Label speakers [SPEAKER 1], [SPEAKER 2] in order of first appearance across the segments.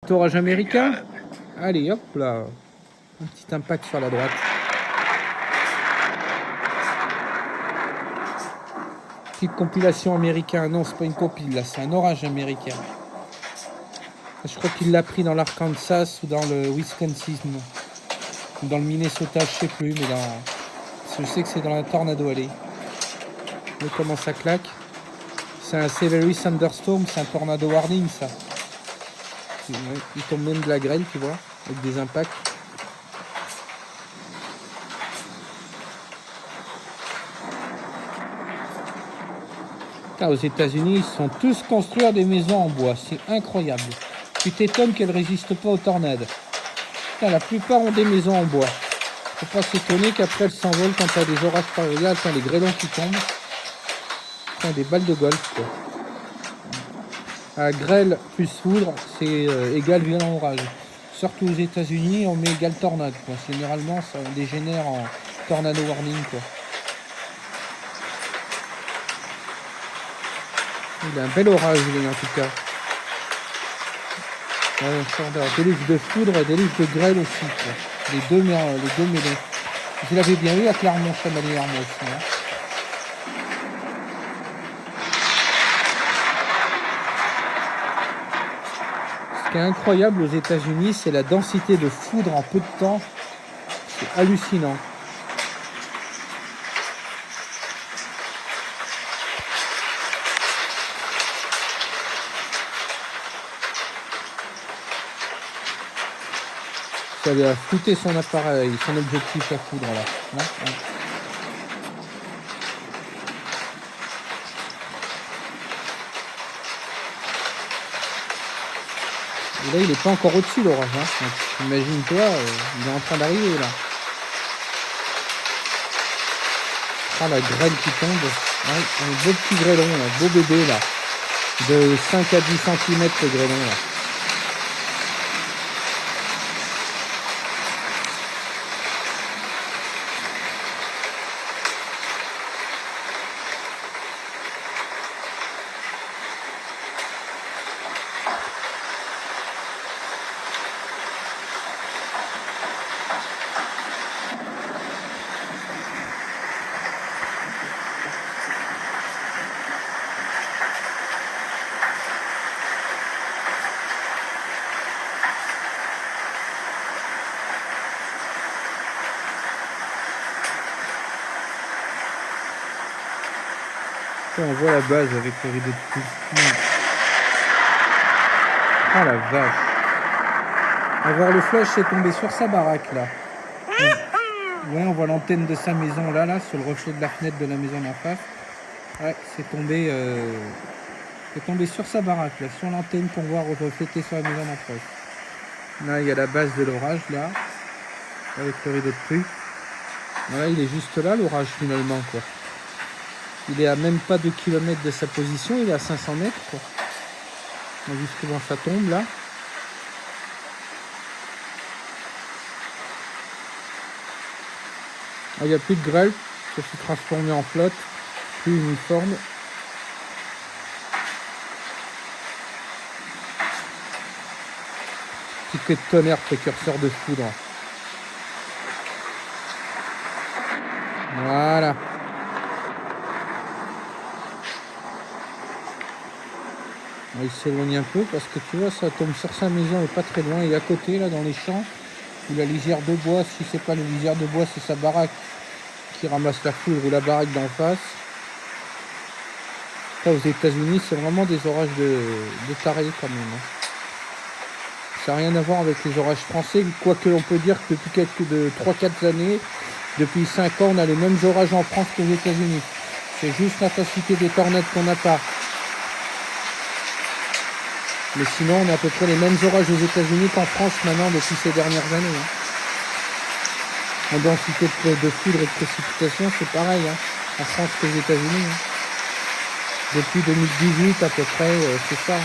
[SPEAKER 1] Petit orage américain. Allez, hop là. Un petit impact sur la droite. Petite compilation américain. Non, c'est pas une compile, là. C'est un orage américain. Je crois qu'il l'a pris dans l'Arkansas ou dans le Wisconsin. Ou dans le Minnesota, je sais plus. Mais je sais que c'est dans la Tornado Alley. Mais comment ça claque? C'est un Severe Thunderstorm. C'est un Tornado Warning, ça. Il tombe même de la grêle, tu vois. Avec des impacts. Aux États-Unis, ils sont tous construire des maisons en bois. C'est incroyable. Tu t'étonnes qu'elles ne résistent pas aux tornades. La plupart ont des maisons en bois. Faut pas s'étonner qu'après elles s'envolent quand tu as des orages par là. Attends, les grêlons qui tombent. Attends, des balles de golf, quoi. À grêle plus foudre, c'est égal violent orage. Surtout aux États-Unis, on met égal tornade, quoi. Généralement, ça dégénère en tornado warning, quoi. Il a un bel orage, lui, en tout cas. Ouais, déluge de foudre et déluge de grêle aussi, quoi. Les deux mêlés. Je l'avais bien eu à Clermont-Chamalières, moi aussi. Hein. Ce qui est incroyable aux États-Unis, c'est la densité de foudre en peu de temps. C'est hallucinant. Ça lui a fouté son appareil, son objectif à foudre là. Hein. Et là, il n'est pas encore au-dessus l'orage. Hein. Imagine-toi, il est en train d'arriver là. Ah, la grêle qui tombe. Ouais, un beau petit grêlon, un beau bébé là. De 5 à 10 cm le grêlon là. On voit la base avec le rideau de pluie. Oh la vache. Avoir le flash, c'est tombé sur sa baraque là. Ouais, on voit l'antenne de sa maison là, sur le reflet de la fenêtre de la maison d'en face. Ouais, c'est tombé sur sa baraque là, sur l'antenne pour voir refléter sur la maison d'en face. Là, il y a la base de l'orage là, avec le rideau de pluie. Voilà, il est juste là l'orage finalement quoi. Il est à même pas 2 km de sa position, il est à 500 mètres quoi. On a vu comment ça tombe là. Il n'y a plus de grêle, ça s'est transformé en flotte, plus uniforme. Petit quai de tonnerre précurseur de foudre. Voilà. Il s'éloigne un peu parce que tu vois, ça tombe sur sa maison et pas très loin. Et à côté, là, dans les champs, où la lisière de bois, si c'est pas la lisière de bois, c'est sa baraque qui ramasse la foudre ou la baraque d'en face. Là, aux États-Unis, c'est vraiment des orages de tarés quand même. Hein. Ça n'a rien à voir avec les orages français, quoique on peut dire que depuis 3-4 années, depuis 5 ans, on a les mêmes orages en France qu'aux États-Unis. C'est juste l'intensité des tornades qu'on n'a pas. Mais sinon, on a à peu près les mêmes orages aux États-Unis qu'en France maintenant depuis ces dernières années. Hein. En densité de foudre et de précipitation, c'est pareil hein, en France qu'aux États-Unis. Hein. Depuis 2018 à peu près, c'est ça. Hein.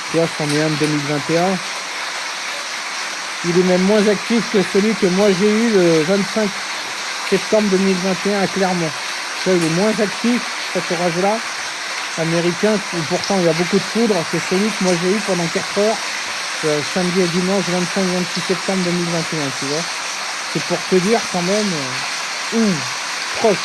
[SPEAKER 1] Tu vois, c'en est un de 2021. Il est même moins actif que celui que moi j'ai eu le 25 septembre 2021 à Clermont. Tu vois, il est moins actif, cet orage-là. américain où pourtant il y a beaucoup de foudre, c'est celui que moi j'ai eu pendant 4 heures, samedi et dimanche 25-26 septembre 2021, tu vois. C'est pour te dire quand même, proche.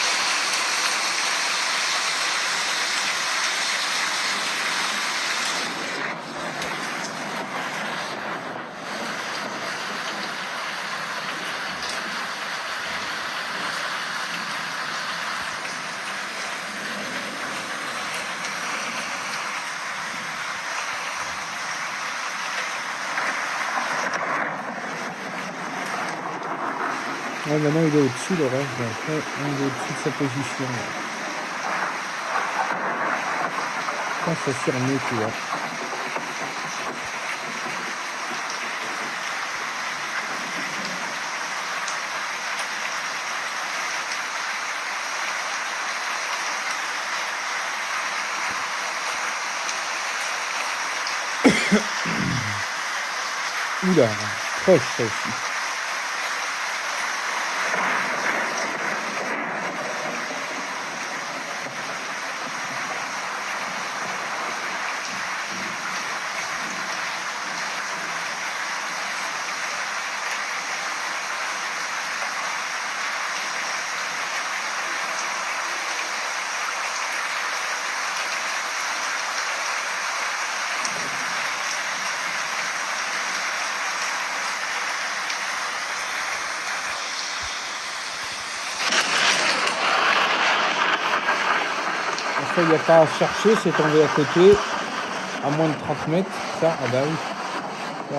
[SPEAKER 1] Ouais, maintenant il est au-dessus le reste, après il est au-dessus de sa position. Je pense que c'est sur mieux, tu vois. Oula, proche ça aussi. Ça, il n'y a pas à chercher, c'est tombé à côté, à moins de 30 mètres. Ça, ah bah oui. Ça.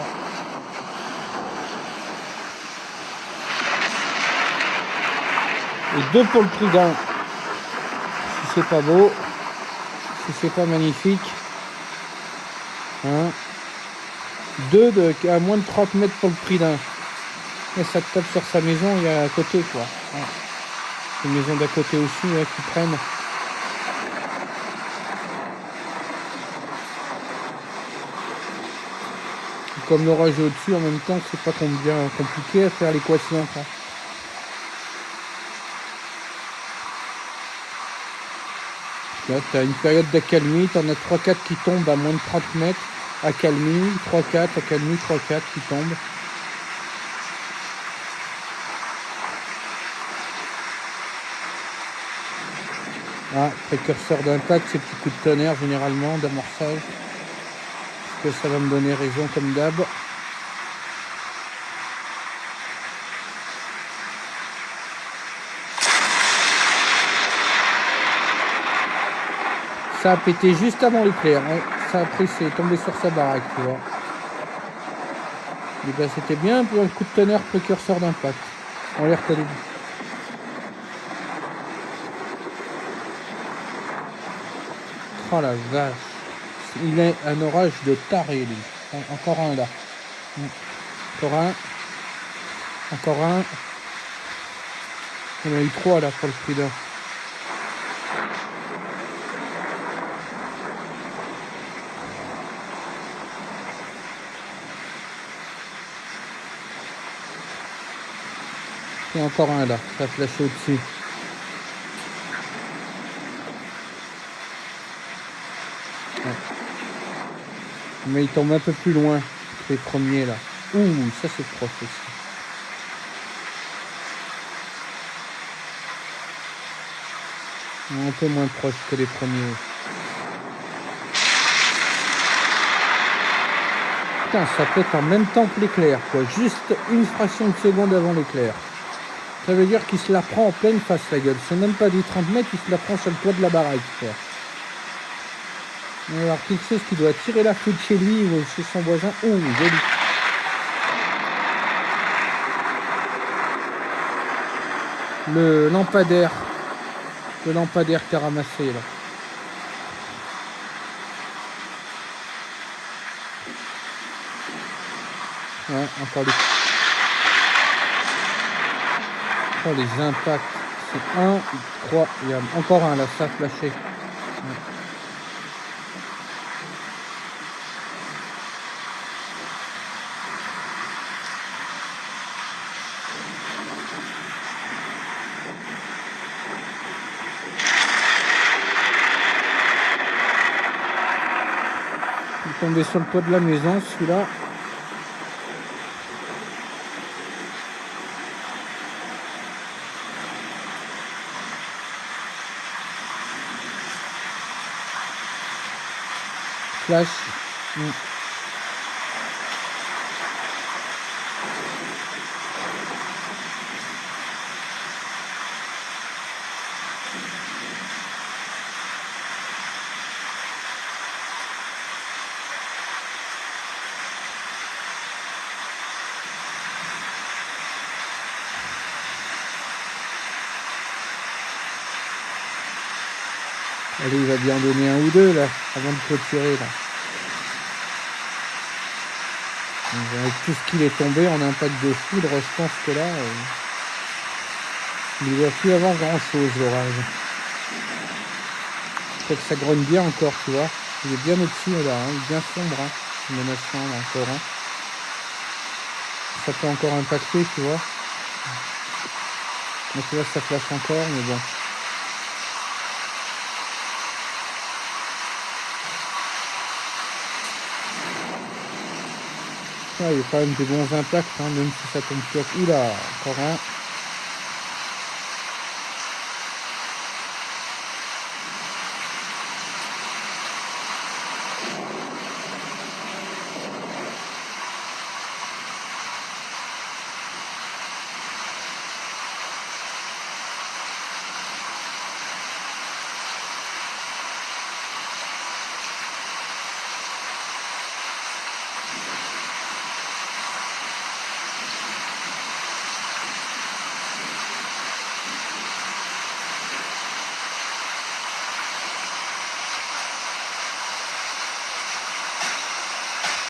[SPEAKER 1] Et 2 pour le prix d'un. Si c'est pas beau, si c'est pas magnifique. Hein. 2 à moins de 30 mètres pour le prix d'un. Et ça te tape sur sa maison, il y a à côté quoi. Ouais. Une maison d'à côté aussi ouais, qui prennent. Comme l'orage est au-dessus, en même temps, c'est pas bien compliqué à faire l'équation. Là, tu as une période d'accalmie, tu en as 3-4 qui tombent à moins de 30 mètres. Accalmie, 3-4, accalmie, 3-4 qui tombent. Ah, précurseur d'impact, ces petits coups de tonnerre généralement, d'amorçage. Que ça va me donner raison comme d'hab. Ça a pété juste avant l'éclair. Ouais. Ça a pris, c'est tombé sur sa baraque, tu vois. Et ben c'était bien pour un coup de tonnerre précurseur d'impact. On l'air reconnu. Oh la vache. Il est un orage de taré, lui. Encore un là. Encore un. Encore un. On a eu 3 là pour le prix d'un. Et encore un là, ça a flashé au-dessus. Ouais. Mais il tombe un peu plus loin que les premiers là. Ouh, ça c'est proche aussi. Un peu moins proche que les premiers. Putain, ça pète en même temps que l'éclair, quoi. Juste une fraction de seconde avant l'éclair. Ça veut dire qu'il se la prend en pleine face, la gueule. C'est même pas du 30 mètres, il se la prend sur le toit de la baraque, quoi. Alors, quelque chose qui doit tirer la foudre chez lui ou chez son voisin. Ouh, joli. Le lampadaire qui a ramassé, là. Ouais, encore les... Oh, les impacts. C'est 1, 3, il y a encore un, là, ça a flashé. Ouais. Il est tombé sur le toit de la maison, celui-là. Flash. Allez, il va bien donner un ou deux là, avant de clôturer là. Donc, avec tout ce qu'il est tombé en impact de foudre, je pense que là, il ne va plus avoir grand chose l'orage. Je crois que ça grogne bien encore, tu vois. Il est bien au-dessus là, hein. Il est bien sombre, hein. Émanation là encore. Hein. Ça peut encore impacter, tu vois. Mais tu vois, ça flash encore, mais bon. Ah, il y a quand même des bons impacts, hein, même si ça tombe plus. Oula, encore un.